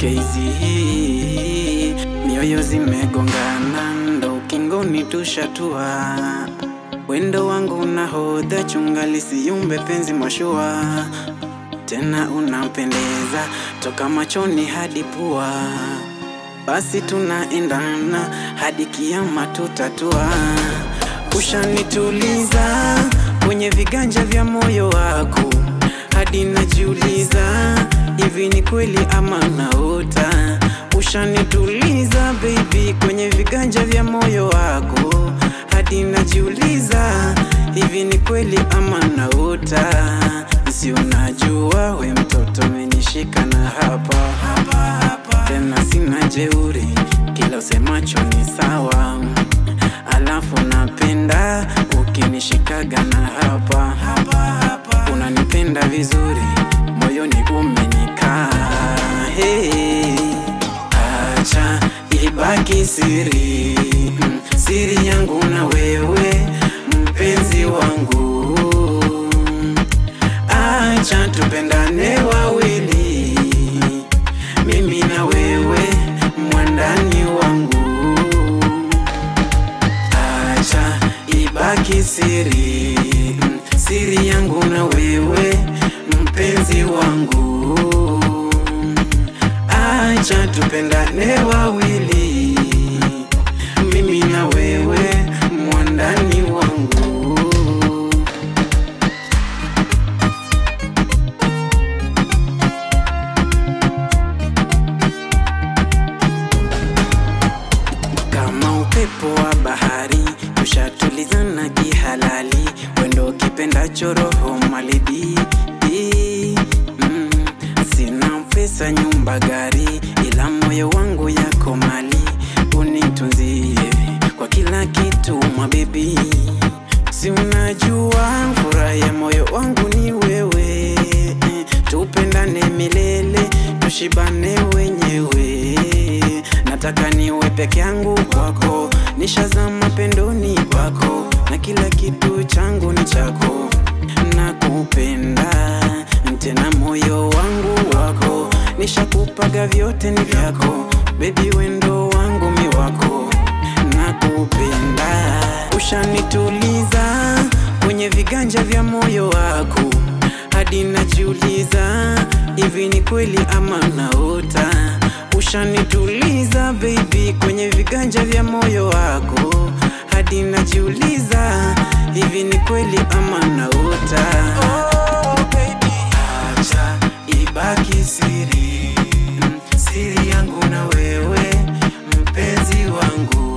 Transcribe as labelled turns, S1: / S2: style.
S1: Kezi hii mioyo zimegongana, ndo ukingoni tushatua. Wendo wangu nahodha, chunga lisiyumbe penzi mashua. Tena unampendeza toka machoni hadi pua, basi tunaendana hadi kiyama tutatua. Ushanituliza kwenye viganja vya moyo wako, hadi najiuliza hivi ni kweli ama naota. Ushanituliza baby kwenye viganja vya moyo wako, hadi najiuliza hivi ni kweli ama naota. Si unajua we mtoto menishika na hapa tena sina jeuri, kila usemacho ni sawa. Alafu napenda ukinishikaga na hapa unanipenda vizuri, moyoni umenikaa. Hey, acha ibaki siri, siri yangu na wewe mpenzi wangu. Acha tupendane wawili, mimi na wewe mwandani wangu. Acha ibaki siri, siri yangu na wewe mpenzi wangu. Acha tupendane wawili, mimi na wewe mwandani wangu. Kama upepo wa bahari tushatulizana kihalali, wendo kipendacho roho malidi. Sina pesa nyumba gari, ila moyo wangu yako mali. Unitunzie kwa kila kitu mabibi, si unajua furaha ya moyo wangu ni wewe. Tupendane milele tushibane wenyewe, nataka niwe peke yangu kwako, nishazama pendoni kwako, na kila kitu changu ni chako. Nakupenda tena moyo wangu wako, nishakupaga vyote ni vyako. Baby wendo wangu mi wako, nakupenda. Ushanituliza kwenye viganja vya moyo wako, hadi najiuliza hivi ni kweli ama naota. Ushanituliza baby kwenye viganja vya moyo wako, hadi najiuliza hivi ni kweli ama naota. Acha ibaki siri, siri yangu na wewe mpenzi wangu.